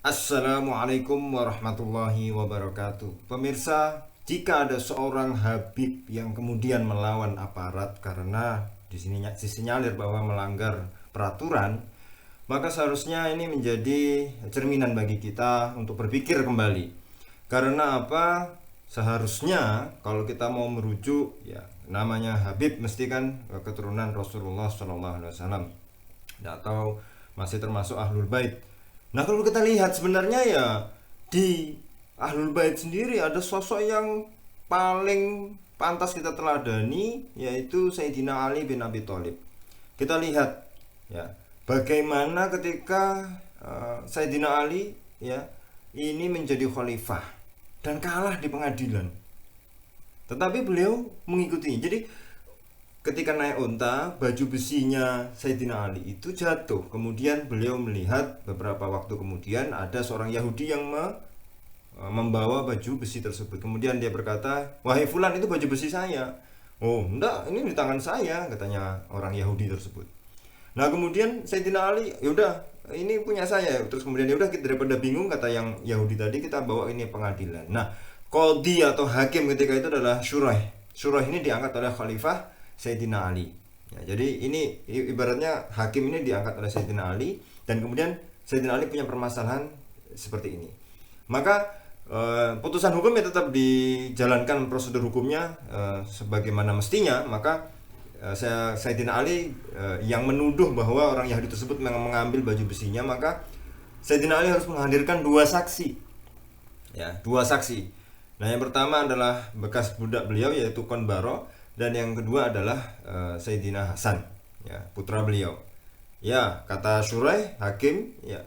Assalamualaikum warahmatullahi wabarakatuh. Pemirsa, jika ada seorang Habib yang kemudian melawan aparat karena disinyalir bahwa melanggar peraturan, maka seharusnya ini menjadi cerminan bagi kita untuk berpikir kembali. Karena apa? Seharusnya kalau kita mau merujuk, ya namanya Habib mesti kan keturunan Rasulullah SAW atau masih termasuk Ahlul Bait. Nah, kalau kita lihat sebenarnya ya di Ahlul Bait sendiri ada sosok yang paling pantas kita teladani, yaitu Sayyidina Ali bin Abi Thalib. Kita lihat ya bagaimana ketika Sayyidina Ali ya ini menjadi khalifah dan kalah di pengadilan. Tetapi beliau mengikuti. Jadi ketika naik unta, baju besinya Sayyidina Ali itu jatuh. Kemudian beliau melihat beberapa waktu kemudian ada seorang Yahudi yang membawa baju besi tersebut. Kemudian dia berkata, "Wahai fulan, itu baju besi saya." "Oh, enggak, ini di tangan saya," katanya orang Yahudi tersebut. Nah, kemudian Sayyidina Ali, "Yaudah, ini punya saya." Terus kemudian, "Yaudah, kita daripada bingung," kata yang Yahudi tadi, "kita bawa ini pengadilan." Nah, qadhi atau hakim ketika itu adalah Syuraih. Syuraih ini diangkat oleh Khalifah Sayyidina Ali. Ya, jadi ini ibaratnya hakim ini diangkat oleh Sayyidina Ali dan kemudian Sayyidina Ali punya permasalahan seperti ini. Maka putusan hukum ya tetap dijalankan prosedur hukumnya sebagaimana mestinya. Maka Sayyidina Ali yang menuduh bahwa orang Yahudi tersebut mengambil baju besinya, maka Sayyidina Ali harus menghadirkan dua saksi. Ya, dua saksi. Nah, yang pertama adalah bekas budak beliau yaitu Konbaro, dan yang kedua adalah Sayyidina Hasan, ya, putra beliau. Ya, kata Syuraih hakim, ya,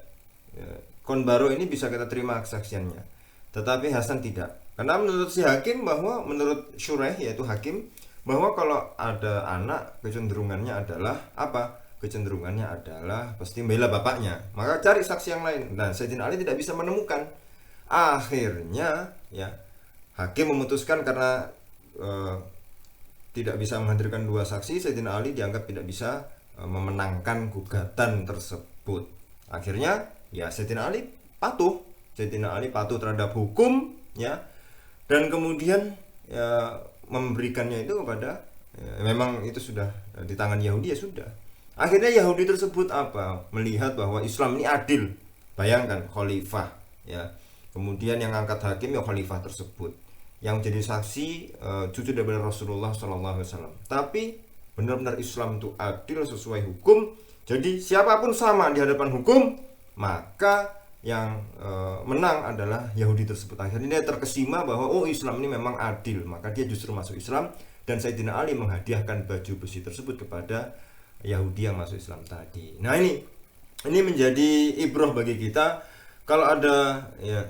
Konbaro ini bisa kita terima kesaksiannya, tetapi Hasan tidak. Karena menurut si hakim, bahwa menurut Syuraih yaitu hakim, bahwa kalau ada anak kecenderungannya adalah apa? Kecenderungannya adalah pasti membela bapaknya. Maka cari saksi yang lain. Nah, Sayyidina Ali tidak bisa menemukan. Akhirnya, ya, hakim memutuskan karena tidak bisa menghadirkan dua saksi, Sayyidina Ali dianggap tidak bisa memenangkan gugatan tersebut. Akhirnya ya Sayyidina Ali patuh. Sayyidina Ali patuh terhadap hukum, ya, dan kemudian ya memberikannya itu kepada, ya, memang itu sudah di tangan Yahudi, ya sudah. Akhirnya Yahudi tersebut apa? Melihat bahwa Islam ini adil. Bayangkan khalifah, ya. Kemudian yang angkat hakim ya khalifah tersebut, yang jadi saksi cucu daripada Rasulullah SAW. Tapi benar-benar Islam itu adil sesuai hukum. Jadi siapapun sama di hadapan hukum, maka yang menang adalah Yahudi tersebut. Akhirnya dia terkesima bahwa oh, Islam ini memang adil, maka dia justru masuk Islam, dan Sayyidina Ali menghadiahkan baju besi tersebut kepada Yahudi yang masuk Islam tadi. Nah, ini menjadi ibrah bagi kita. Kalau ada ya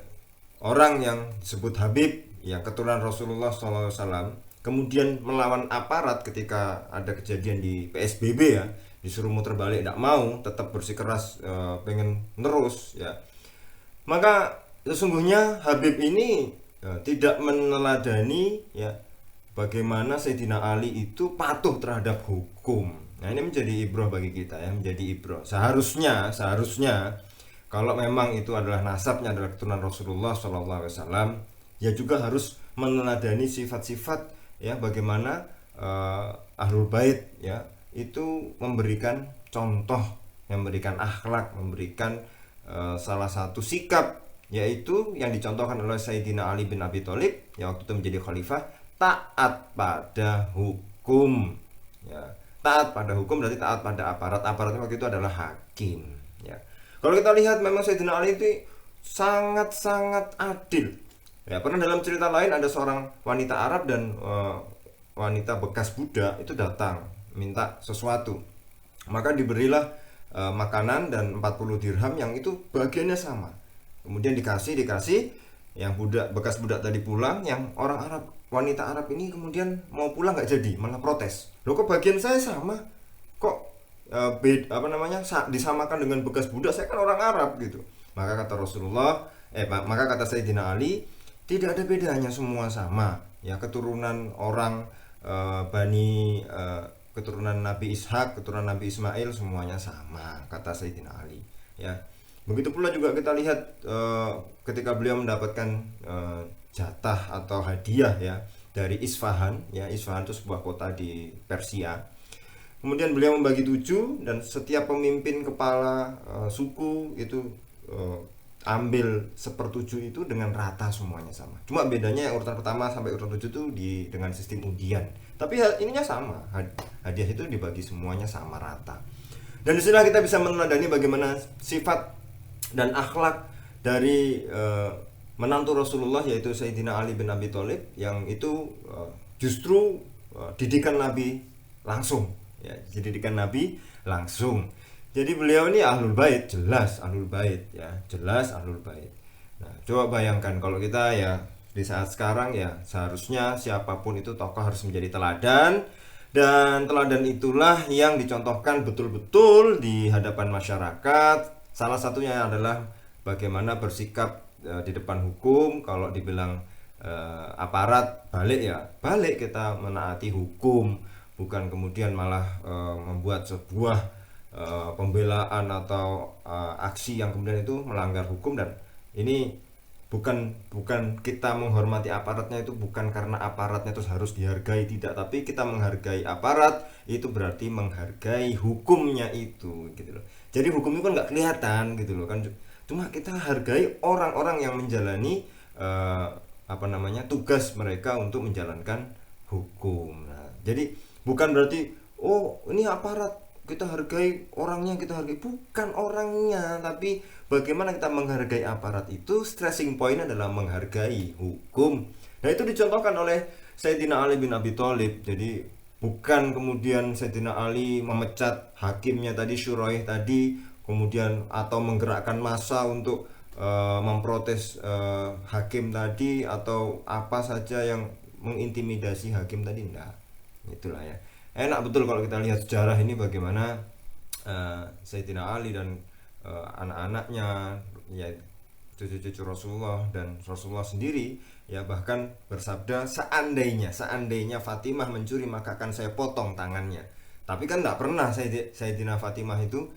orang yang disebut Habib yang keturunan Rasulullah SAW kemudian melawan aparat ketika ada kejadian di PSBB, ya, disuruh muter balik, tidak mau, tetap bersikeras pengen terus, ya, maka sesungguhnya Habib ini tidak meneladani, ya, bagaimana Sayyidina Ali itu patuh terhadap hukum. Nah, ini menjadi ibrah bagi kita, ya, menjadi ibrah. Seharusnya kalau memang itu adalah nasabnya adalah keturunan Rasulullah SAW, ya juga harus meneladani sifat-sifat, ya, bagaimana Ahlul Bait, ya, itu memberikan contoh, memberikan akhlak, memberikan salah satu sikap, yaitu yang dicontohkan oleh Sayyidina Ali bin Abi Thalib, ya, waktu itu menjadi khalifah, taat pada hukum, ya. Taat pada hukum berarti taat pada aparat. Aparatnya waktu itu adalah hakim, ya. Kalau kita lihat memang Sayyidina Ali itu sangat-sangat adil. Ya, pernah dalam cerita lain ada seorang wanita Arab dan wanita bekas budak itu datang minta sesuatu. Maka diberilah makanan dan 40 dirham yang itu bagiannya sama. Kemudian dikasih, yang bekas budak tadi pulang, yang orang Arab, wanita Arab ini kemudian mau pulang nggak jadi, malah protes. Loh, kok bagian saya sama? Kok disamakan dengan bekas budak? Saya kan orang Arab gitu. Maka kata Sayyidina Ali, tidak ada bedanya, semua sama, ya, keturunan orang keturunan Nabi Ishak, keturunan Nabi Ismail, semuanya sama, kata Sayyidina Ali, ya. Begitu pula juga kita lihat ketika beliau mendapatkan jatah atau hadiah ya dari Isfahan, ya Isfahan itu sebuah kota di Persia. Kemudian beliau membagi 7 dan setiap pemimpin kepala suku itu ambil 1/7 itu dengan rata semuanya sama. Cuma bedanya yang urutan pertama sampai urutan 7 itu dengan sistem undian. Tapi ininya sama, hadiah itu dibagi semuanya sama rata. Dan disinilah kita bisa meneladani bagaimana sifat dan akhlak dari menantu Rasulullah, yaitu Sayyidina Ali bin Abi Thalib, yang itu justru didikan Nabi langsung, ya, didikan Nabi langsung. Jadi beliau ini ahlul bait, jelas ahlul bait, ya, jelas ahlul bait. Nah, coba bayangkan kalau kita ya di saat sekarang ya seharusnya siapapun itu tokoh harus menjadi teladan, dan teladan itulah yang dicontohkan betul-betul di hadapan masyarakat. Salah satunya adalah bagaimana bersikap di depan hukum. Kalau dibilang aparat, balik ya balik, kita menaati hukum, bukan kemudian malah membuat sebuah pembelaan atau aksi yang kemudian itu melanggar hukum. Dan ini bukan kita menghormati aparatnya itu bukan karena aparatnya terus harus dihargai, tidak, tapi kita menghargai aparat itu berarti menghargai hukumnya itu, gitu loh. Jadi hukum itu kan nggak kelihatan gitu loh kan, cuma kita hargai orang-orang yang menjalani tugas mereka untuk menjalankan hukum. Nah, jadi bukan berarti oh ini aparat kita hargai orangnya, kita hargai, bukan orangnya, tapi bagaimana kita menghargai aparat itu. Stressing point adalah menghargai hukum. Nah, itu dicontohkan oleh Sayyidina Ali bin Abi Thalib. Jadi bukan kemudian Sayyidina Ali memecat hakimnya tadi, Syuraih tadi, kemudian atau menggerakkan massa untuk memprotes hakim tadi, atau apa saja yang mengintimidasi hakim tadi, enggak. Itulah ya. Enak betul kalau kita lihat sejarah ini bagaimana Sayyidina Ali dan anak-anaknya, ya cucu-cucu Rasulullah dan Rasulullah sendiri, ya bahkan bersabda, seandainya Fatimah mencuri maka akan saya potong tangannya. Tapi kan tidak pernah Sayyidina Fatimah itu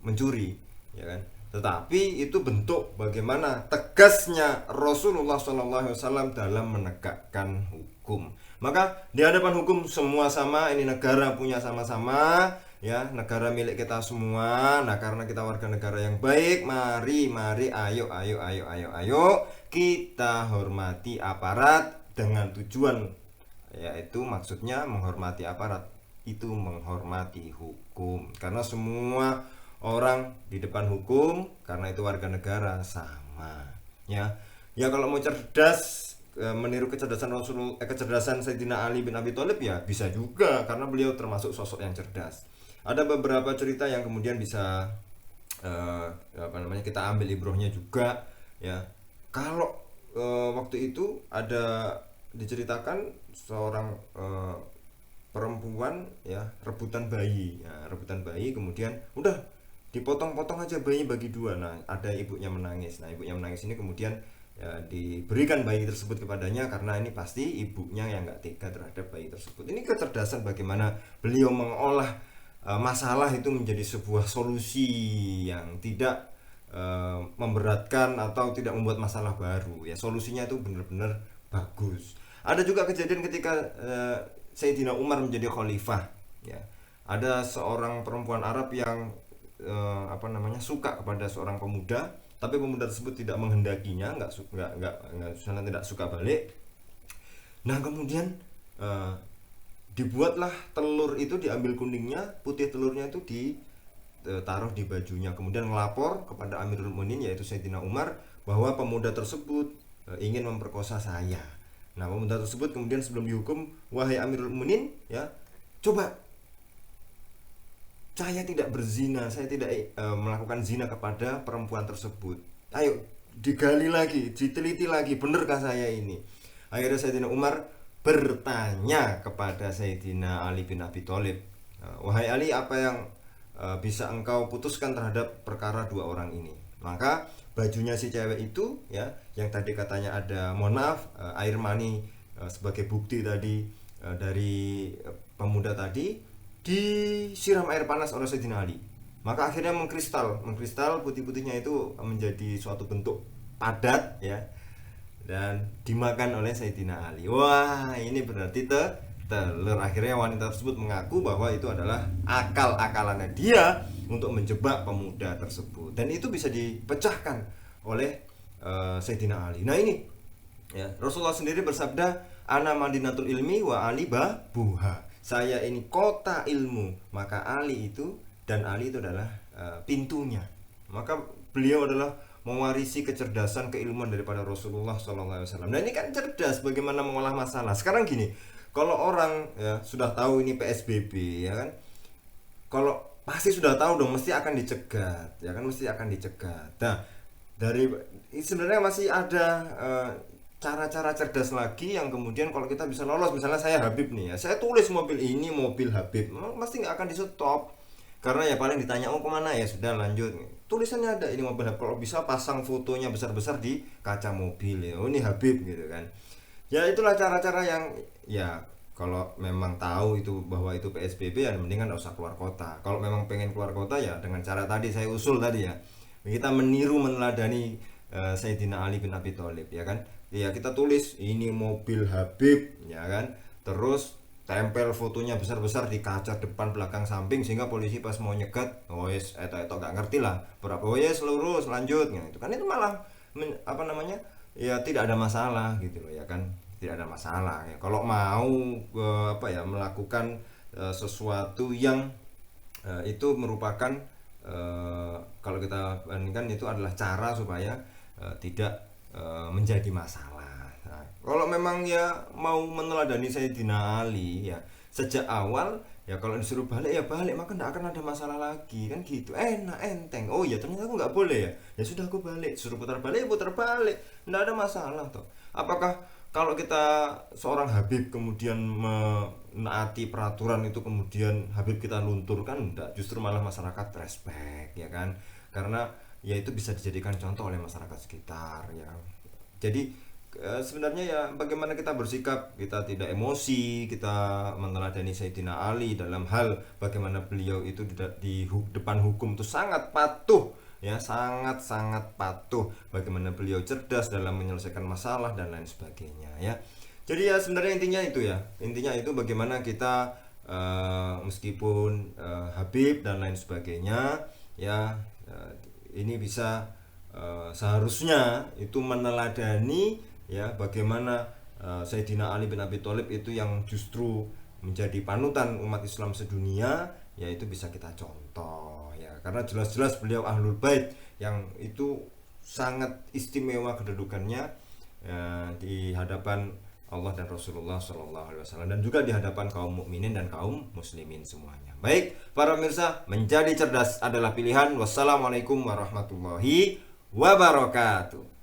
mencuri, ya kan. Tetapi itu bentuk bagaimana tegasnya Rasulullah SAW dalam menegakkan hukum. Maka di hadapan hukum semua sama, ini negara punya sama-sama, ya, negara milik kita semua. Nah, karena kita warga negara yang baik, mari ayo kita hormati aparat dengan tujuan, yaitu maksudnya menghormati aparat itu menghormati hukum, karena semua orang di depan hukum karena itu warga negara sama, ya. Ya kalau mau cerdas, meniru kecerdasan Sayyidina Ali bin Abi Thalib, ya bisa juga, karena beliau termasuk sosok yang cerdas. Ada beberapa cerita yang kemudian bisa kita ambil ibrohnya juga, ya. Kalau waktu itu ada diceritakan seorang perempuan, ya, rebutan bayi, kemudian udah dipotong-potong aja bayinya bagi 2. Nah, ada ibunya menangis. Nah, ibunya menangis ini kemudian ya, diberikan bayi tersebut kepadanya, karena ini pasti ibunya yang nggak tega terhadap bayi tersebut. Ini kecerdasan bagaimana beliau mengolah masalah itu menjadi sebuah solusi yang tidak memberatkan atau tidak membuat masalah baru, ya. Solusinya itu benar-benar bagus. Ada juga kejadian ketika Sayyidina Umar menjadi khalifah, ya. Ada seorang perempuan Arab yang suka kepada seorang pemuda, tapi pemuda tersebut tidak menghendakinya, tidak suka balik. Nah, kemudian dibuatlah telur itu, diambil kuningnya, putih telurnya itu ditaruh di bajunya, kemudian melapor kepada Amirul Mukminin, yaitu Sayyidina Umar, bahwa pemuda tersebut ingin memperkosa saya. Nah, pemuda tersebut kemudian sebelum dihukum, wahai Amirul Mukminin, ya, coba, saya tidak berzina, saya tidak melakukan zina kepada perempuan tersebut. Ayo digali lagi, diteliti lagi, benarkah saya ini? Akhirnya Sayyidina Umar bertanya kepada Sayyidina Ali bin Abi Thalib, wahai Ali, apa yang bisa engkau putuskan terhadap perkara 2 orang ini? Maka bajunya si cewek itu, ya, yang tadi katanya ada, mohon maaf, air mani sebagai bukti tadi dari pemuda tadi, disiram air panas oleh Sayyidina Ali. Maka akhirnya mengkristal putih-putihnya itu menjadi suatu bentuk padat ya, dan dimakan oleh Sayyidina Ali. Wah, ini berarti telur. Akhirnya wanita tersebut mengaku bahwa itu adalah akal-akalannya dia untuk menjebak pemuda tersebut, dan itu bisa dipecahkan oleh Sayyidina Ali. Nah ini ya, Rasulullah sendiri bersabda, ana madinatul ilmi wa ali babuha. Saya ini kota ilmu, maka Ali itu, dan Ali itu adalah pintunya. Maka beliau adalah mewarisi kecerdasan, keilmuan daripada Rasulullah SAW. Nah ini kan cerdas bagaimana mengolah masalah. Sekarang gini, kalau orang ya sudah tahu ini PSBB ya kan, kalau pasti sudah tahu dong, mesti akan dicegat ya kan, mesti akan dicegat. Nah dari sebenarnya masih ada cara-cara cerdas lagi yang kemudian kalau kita bisa lolos. Misalnya saya Habib nih ya, saya tulis mobil ini mobil Habib, pasti nggak akan di stop, karena ya paling ditanya oh kemana, ya sudah lanjut, tulisannya ada ini mobil Habib. Kalau bisa pasang fotonya besar-besar di kaca mobil ya, oh ini Habib gitu kan. Ya itulah cara-cara yang ya kalau memang tahu itu bahwa itu PSBB ya mendingan nggak usah keluar kota. Kalau memang pengen keluar kota ya dengan cara tadi saya usul tadi ya, kita meniru meneladani Sayyidina Ali bin Abi Thalib ya kan. Ya kita tulis ini mobil Habib ya kan, terus tempel fotonya besar-besar di kaca depan belakang samping, sehingga polisi pas mau nyegat oh yes itu gak ngerti lah berapa, oh yes lurus lanjut ya, itu kan itu malah apa namanya ya tidak ada masalah gitu loh ya kan, tidak ada masalah ya kalau mau apa ya melakukan sesuatu yang itu merupakan kalau kita bandingkan itu adalah cara supaya tidak menjadi masalah. Nah, kalau memang ya mau meneladani Sayyidina Ali ya sejak awal ya, kalau disuruh balik ya balik, maka tidak akan ada masalah lagi kan gitu, enak enteng. Oh ya ternyata aku nggak boleh ya, ya sudah aku balik, suruh putar balik putar balik, tidak ada masalah toh. Apakah kalau kita seorang Habib kemudian menaati peraturan itu kemudian Habib kita lunturkan? Enggak, justru malah masyarakat respect ya kan, karena ya itu bisa dijadikan contoh oleh masyarakat sekitar ya. Jadi sebenarnya ya bagaimana kita bersikap, kita tidak emosi, kita meneladani Sayyidina Ali dalam hal bagaimana beliau itu di depan hukum itu sangat patuh ya, sangat patuh, bagaimana beliau cerdas dalam menyelesaikan masalah dan lain sebagainya ya. Jadi ya sebenarnya intinya itu bagaimana kita meskipun Habib dan lain sebagainya ya, ini bisa seharusnya itu meneladani ya bagaimana Sayyidina Ali bin Abi Thalib itu yang justru menjadi panutan umat Islam sedunia, ya itu bisa kita contoh ya, karena jelas-jelas beliau Ahlul Bait yang itu sangat istimewa kedudukannya di hadapan Allah dan Rasulullah SAW, dan juga di hadapan kaum mukminin dan kaum muslimin semuanya. Baik, para pemirsa, menjadi cerdas adalah pilihan. Wassalamualaikum warahmatullahi wabarakatuh.